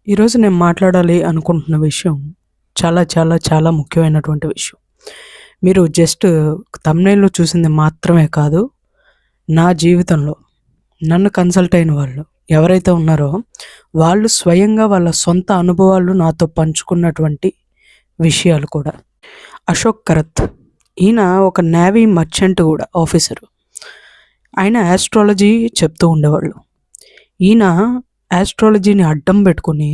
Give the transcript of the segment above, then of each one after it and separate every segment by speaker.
Speaker 1: ఈరోజు నేను మాట్లాడాలి అనుకుంటున్న విషయం చాలా చాలా చాలా ముఖ్యమైనటువంటి విషయం. మీరు జస్ట్ థంబ్‌నెయిల్‌లో చూసింది మాత్రమే కాదు, నా జీవితంలో నన్ను కన్సల్ట్ అయిన వాళ్ళు ఎవరైతే ఉన్నారో, వాళ్ళు స్వయంగా వాళ్ళ సొంత అనుభవాలు నాతో పంచుకున్నటువంటి విషయాలు కూడా. అశోక్ కరత్ ఈయన ఒక నేవీ మర్చెంట్ కూడా ఆఫీసరు. ఆయన యాస్ట్రాలజీ చెప్తూ ఉండేవాళ్ళు. ఈయన యాస్ట్రాలజీని అడ్డం పెట్టుకొని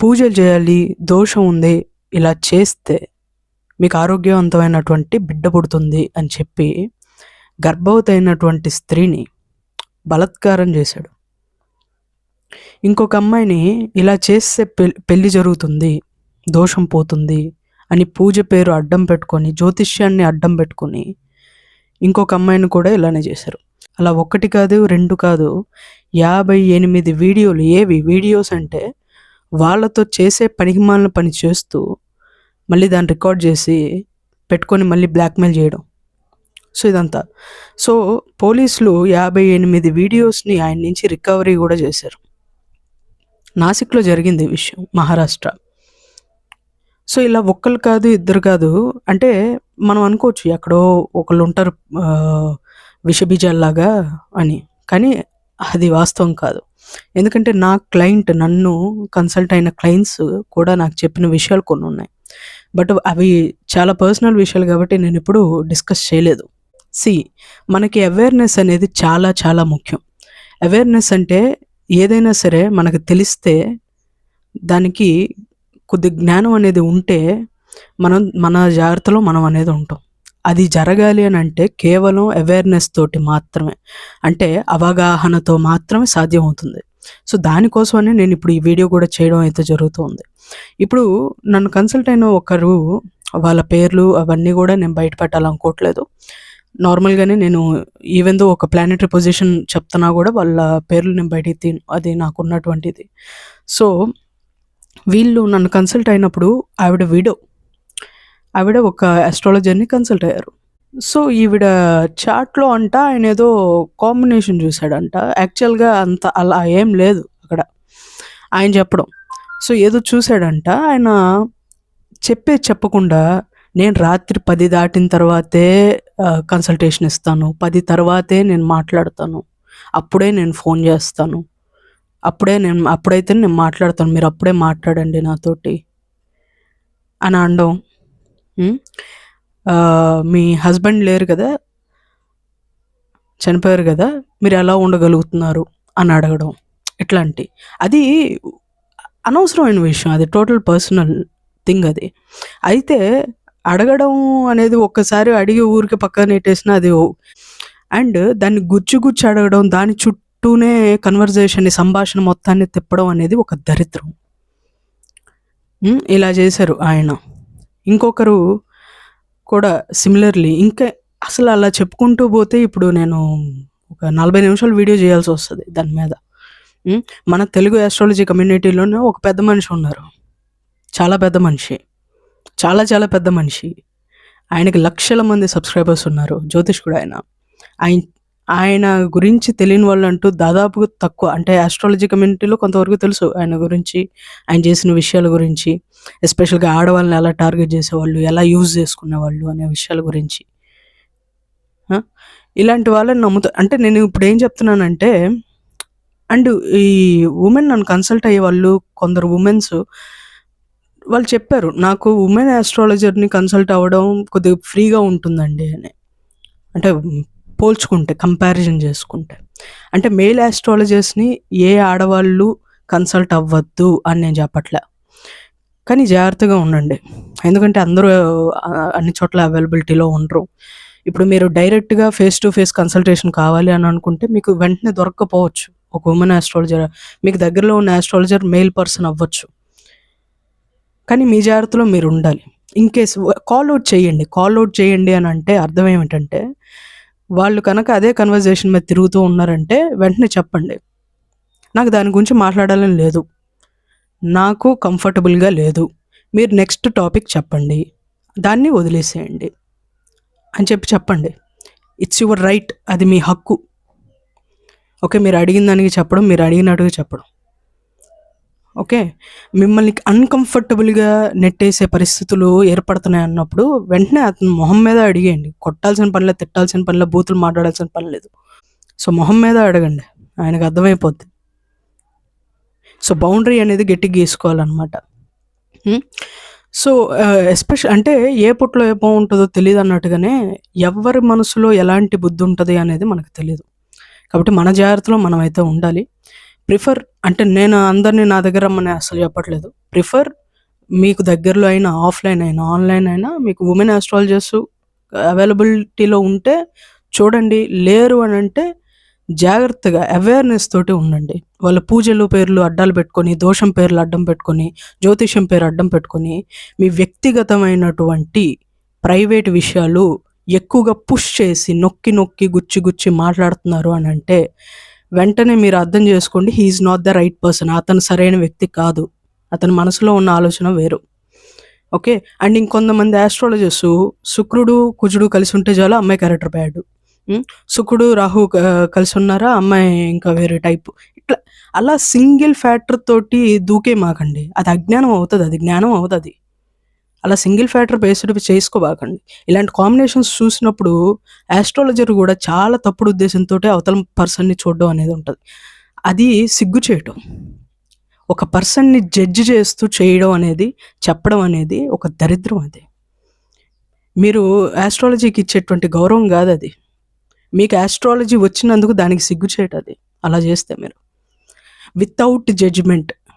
Speaker 1: పూజలు చేయాలి, దోషం ఉంది, ఇలా చేస్తే మీకు ఆరోగ్యవంతమైనటువంటి బిడ్డ పుడుతుంది అని చెప్పి గర్భవతి అయినటువంటి స్త్రీని బలాత్కారం చేశాడు. ఇంకొక అమ్మాయిని ఇలా చేస్తే పెళ్లి జరుగుతుంది, దోషం పోతుంది అని పూజ పేరు అడ్డం పెట్టుకొని, జ్యోతిష్యాన్ని అడ్డం పెట్టుకొని ఇంకొక అమ్మాయిని కూడా ఇలానే చేశారు. అలా ఒకటి కాదు, రెండు కాదు, 58 వీడియోలు. ఏవి వీడియోస్ అంటే వాళ్ళతో చేసే పనికిమాలిన పని చేస్తూ మళ్ళీ దాన్ని రికార్డ్ చేసి పెట్టుకొని మళ్ళీ బ్లాక్మెయిల్ చేయడం. సో ఇదంతా. సో పోలీసులు 58 వీడియోస్ని ఆయన నుంచి రికవరీ కూడా చేశారు. నాసిక్లో జరిగింది ఈ విషయం, మహారాష్ట్ర. సో ఇలా ఒక్కరు కాదు, ఇద్దరు కాదు, అంటే మనం అనుకోవచ్చు ఎక్కడో ఒకళ్ళు ఉంటారు విషబీజాల్లాగా అని, కానీ అది వాస్తవం కాదు. ఎందుకంటే నా క్లయింట్, నన్ను కన్సల్ట్ అయిన క్లయింట్స్ కూడా నాకు చెప్పిన విషయాలు కొన్ని ఉన్నాయి. బట్ అవి చాలా పర్సనల్ విషయాలు కాబట్టి నేను ఎప్పుడూ డిస్కస్ చేయలేదు. మనకి అవేర్నెస్ అనేది చాలా చాలా ముఖ్యం. అవేర్నెస్ అంటే ఏదైనా సరే మనకు తెలిస్తే, దానికి కొద్ది జ్ఞానం అనేది ఉంటే మనం మన జాగ్రత్తలో మనం అనేది ఉంటాం. అది జరగాలి అని అంటే కేవలం అవేర్నెస్ తోటి మాత్రమే, అంటే అవగాహనతో మాత్రమే సాధ్యమవుతుంది. సో దానికోసమనే నేను ఇప్పుడు ఈ వీడియో కూడా చేయడం అయితే జరుగుతుంది. ఇప్పుడు నన్ను కన్సల్ట్ అయిన ఒకరు, వాళ్ళ పేర్లు అవన్నీ కూడా నేను బయట పెట్టాలనుకోవట్లేదు. నార్మల్గానే నేను ఈవెన్ దో ఒక ప్లానెటరీ పొజిషన్ చెప్తున్నా కూడా వాళ్ళ పేర్లు నేను బయటికి తీను, అది నాకు ఉన్నటువంటిది. సో వీళ్ళు నన్ను కన్సల్ట్ అయినప్పుడు ఆవిడ ఒక ఆస్ట్రాలజర్ని కన్సల్ట్ అయ్యారు. సో ఈవిడ చార్ట్లో అంట ఆయన ఏదో కాంబినేషన్ చూశాడంట. యాక్చువల్గా అంత అలా ఏం లేదు అక్కడ ఆయన చెప్పడం. సో ఏదో చూశాడంట. ఆయన చెప్పకుండా, నేను రాత్రి 10 దాటిన తర్వాతే కన్సల్టేషన్ ఇస్తాను, 10 తర్వాతే నేను మాట్లాడతాను, అప్పుడే నేను ఫోన్ చేస్తాను, అప్పుడైతే నేను మాట్లాడతాను, మీరు అప్పుడే మాట్లాడండి నాతోటి అని అనడం. మీ హస్బెండ్ లేరు కదా, చనిపోయారు కదా, మీరు ఎలా ఉండగలుగుతున్నారు అని అడగడం. ఇట్లాంటి అది అనవసరమైన విషయం, అది టోటల్ పర్సనల్ థింగ్ అది. అయితే అడగడం అనేది ఒక్కసారి అడిగి ఊరికి పక్కన నెట్టేసిన అది, అండ్ దాన్ని గుచ్చి అడగడం, దాని చుట్టూనే కన్వర్జేషన్, సంభాషణ మొత్తాన్ని తిప్పడం అనేది ఒక దరిద్రం. ఇలా చేశారు ఆయన. ఇంకొకరు కూడా సిమిలర్లీ, ఇంకా అసలు అలా చెప్పుకుంటూ పోతే ఇప్పుడు నేను ఒక 40 నిమిషాలు వీడియో చేయాల్సి వస్తుంది దాని మీద. మన తెలుగు ఆస్ట్రాలజీ కమ్యూనిటీలోనే ఒక పెద్ద మనిషి ఉన్నారు, చాలా పెద్ద మనిషి, చాలా చాలా పెద్ద మనిషి. ఆయనకి లక్షల మంది సబ్స్క్రైబర్స్ ఉన్నారు, జ్యోతిష్కుడు ఆయన. ఆయన గురించి తెలియని వాళ్ళు అంటూ దాదాపు తక్కువ. అంటే ఆస్ట్రాలజీ కమ్యూనిటీలో కొంతవరకు తెలుసు ఆయన గురించి, ఆయన చేసిన విషయాల గురించి, ఎస్పెషల్గా ఆడవాళ్ళని ఎలా టార్గెట్ చేసేవాళ్ళు, ఎలా యూజ్ చేసుకునేవాళ్ళు అనే విషయాల గురించి. ఇలాంటి వాళ్ళని నమ్ముతా. అంటే నేను ఇప్పుడు ఏం చెప్తున్నానంటే, అండ్ ఈ ఉమెన్ నన్ను కన్సల్ట్ అయ్యే వాళ్ళు, కొందరు ఉమెన్స్ వాళ్ళు చెప్పారు, నాకు ఉమెన్ ఆస్ట్రాలజర్ని కన్సల్ట్ అవ్వడం కొద్దిగా ఫ్రీగా ఉంటుందండి అని. అంటే పోల్చుకుంటే, కంపారిజన్ చేసుకుంటే, అంటే మేల్ ఆస్ట్రాలజర్స్ని ఏ ఆడవాళ్ళు కన్సల్ట్ అవ్వద్దు అని నేను చెప్పట్లే, కానీ జాగ్రత్తగా ఉండండి. ఎందుకంటే అందరూ అన్ని చోట్ల అవైలబిలిటీలో ఉండరు. ఇప్పుడు మీరు డైరెక్ట్గా ఫేస్ టు ఫేస్ కన్సల్టేషన్ కావాలి అని అనుకుంటే మీకు వెంటనే దొరక్కపోవచ్చు ఒక ఉమెన్ ఆస్ట్రాలజర్. మీకు దగ్గరలో ఉన్న ఆస్ట్రాలజర్ మేల్ పర్సన్ అవ్వచ్చు, కానీ మీ జాగ్రత్తలో మీరు ఉండాలి. ఇన్ కేస్ కాల్ అవుట్ చేయండి అని అంటే అర్థం ఏమిటంటే, వాళ్ళు కనుక అదే కన్వర్జేషన్ మీద తిరుగుతూ ఉన్నారంటే వెంటనే చెప్పండి, నాకు దాని గురించి మాట్లాడాలని లేదు, నాకు కంఫర్టబుల్గా లేదు, మీరు నెక్స్ట్ టాపిక్ చెప్పండి, దాన్ని వదిలేసేయండి అని చెప్పండి. ఇట్స్ యువర్ రైట్, అది మీ హక్కు. ఓకే, మీరు అడిగిన దానికి చెప్పడం, మీరు అడిగినట్టుగా చెప్పడం. ఓకే. మిమ్మల్ని అన్‌కంఫర్టబుల్‌గా నెట్టేసే పరిస్థితులు ఏర్పడుతున్నాయన్నప్పుడు వెంటనే అతని మొహం మీద అడిగేయండి. కొట్టాల్సిన పని లేదు, తిట్టాల్సిన పని లేదు, బూతులు మాట్లాడాల్సిన పని లేదు. సో, మొహం మీద అడగండి. ఆయనకు అర్థమైపోద్ది. సో, బౌండరీ అనేది గట్టిగా గీసుకోవాలనమాట. హ్మ్. సో, అంటే ఏ పుట్టలో ఏ పాము ఉంటదో తెలీదన్నట్టుగానే ఎవ్వరి మనసులో ఎలాంటి బుద్ధుంటది అనేది మనకు తెలీదు. కాబట్టి మన జాగ్రత్తలో మనమైతే ఉండాలి. అంటే నేను అందరిని నా దగ్గర రమ్మని అస్సలు చెప్పట్లేదు. మీకు దగ్గరలో అయినా, ఆఫ్‌లైన్ అయినా, ఆన్‌లైన్ అయినా మీకు వుమెన్ ఆస్ట్రాలజర్స్ అవైలబిలిటీలో ఉంటే చూడండి. లేరు అనంటే జాగ్రత్తగా అవేర్‌నెస్ తోటి ఉండండి. వాళ్ళ పూజలు పేర్లు అడ్డాలు పెట్టుకొని, దోషం పేర్లు అడ్డం పెట్టుకొని, జ్యోతిష్యం పేరు అడ్డం పెట్టుకొని, మీ వ్యక్తిగతమైనటువంటి ప్రైవేట్ విషయాలు ఎక్కువగా పుష్ చేసి, నొక్కి నొక్కి, గుచ్చి గుచ్చి మాట్లాడుతున్నారు అనంటే, వెంటనే మీరు అర్థం చేసుకోండి. He is not the right person. అతను సరైన వ్యక్తి కాదు. అతని మనసులో ఉన్న ఆలోచన వేరు. ఓకే. అండ్ ఇంకొంతమంది యాస్ట్రాలజర్సు శుక్రుడు, కుజుడు కలిసి ఉంటే చాలు అమ్మాయి క్యారెక్టర్ బ్యాడ్. శుక్రుడు, రాహు కలిసున్నారా అమ్మాయి ఇంకా వేరే టైపు. ఇట్లా అలా సింగిల్ ఫ్యాక్టర్ తోటి దూకేమాకండి. అది అజ్ఞానం అవుతది. అది జ్ఞానం అవ్వదది. అలా సింగిల్ ఫ్యాక్టర్ బేస్డ్ చేసుకోబాకండి. ఇలాంటి కాంబినేషన్స్ చూసినప్పుడు యాస్ట్రాలజర్ గూడా చాలా తప్పుడు ఉద్దేశంతోటి అవతల పర్సన్‌ని చూడడం అనేది ఉంటది. అది సిగ్గుచేటు. ఒక పర్సన్‌ని జడ్జ్ చేస్తూ చేయడం అనేది, చెప్పడం అనేది ఒక దరిద్రం అది. మీరు యాస్ట్రాలజీకి ఇచ్చేటువంటి గౌరవం గాదది. మీకు యాస్ట్రాలజీ వచ్చినందుకు దానికి సిగ్గుచేటది. అలా చేస్తే మీరు.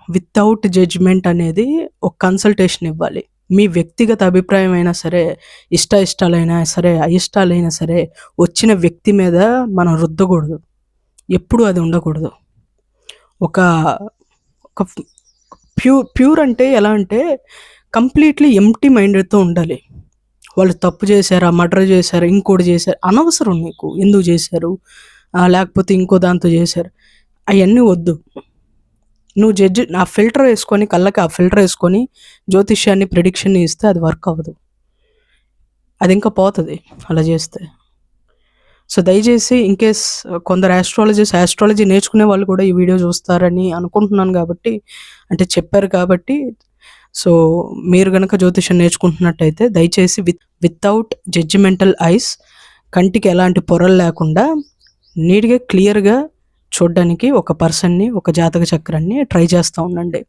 Speaker 1: వితౌట్ జడ్జ్‌మెంట్ అనేది ఒక కన్సల్టేషన్ ఇవ్వాలి. మీ వ్యక్తిగత అభిప్రాయం అయినా సరే, ఇష్టాలైనా సరే, అయిష్టాలైనా సరే, వచ్చిన వ్యక్తి మీద మనం రుద్దకూడదు. ఎప్పుడూ అది ఉండకూడదు. ఒక ఒక ప్యూర్ అంటే ఎలా అంటే కంప్లీట్‌లీ ఎంప్టీ మైండెడ్‌తో ఉండాలి. వాళ్ళు తప్పు చేశారా, మర్డర్ చేశారా, ఇంకోటి చేశారు అనవసరం నీకు. ఎందుకు చేశారు? లేకపోతే ఇంకో దాంతో చేశారు. అయన్నీ వద్దు. నువ్వు ఆ ఫిల్టర్ వేసుకొని కళ్ళకి ఆ ఫిల్టర్ వేసుకొని జ్యోతిష్యాన్ని, ప్రిడిక్షన్‌ని ఇస్తే అది వర్క్ అవ్వదు. అది ఇంకా పోతది అలా చేస్తే. సో, దయచేసి ఇన్‌కేస్ కొందరు యాస్ట్రాలజీ నేర్చుకునే వాళ్ళు కూడా ఈ వీడియో చూస్తారని అనుకుంటున్నాను కాబట్టి, అంటే చెప్పారు కాబట్టి, సో, మీరు గనక జ్యోతిష్యం నేర్చుకుంటున్నట్టయితే దయచేసి వితౌట్ జడ్జిమెంటల్ ఐస్, కంటికి ఎలాంటి పొరలు లేకుండా నీట్‌గా, క్లియర్‌గా చూడ్డానికి ఒక పర్సన్‌ని, ఒక జాతక చక్రాన్ని ట్రై చేస్తా ఉండండి.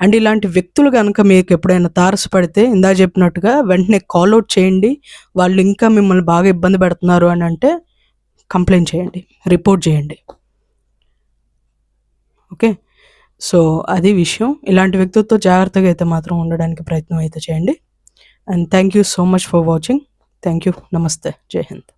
Speaker 1: అండ్ ఇలాంటి వ్యక్తులు గనక మీకు ఎప్పుడైనా తారసపడితే ఇందాక చెప్పినట్టుగా వెంటనే కాల్ ఔట్ చేయండి. వాళ్ళు ఇంకా మిమ్మల్ని బాగా ఇబ్బంది పెడుతున్నారు అనంటే కంప్లెయింట్ చేయండి. రిపోర్ట్ చేయండి. ఓకే. సో, అది విషయం. ఇలాంటి వ్యక్తులతో జాగ్రత్తగా అయితే మాత్రం ఉండడానికి ప్రయత్నం అయితే చేయండి. And thank you so much for watching. Thank you. నమస్తే. జై హింద్.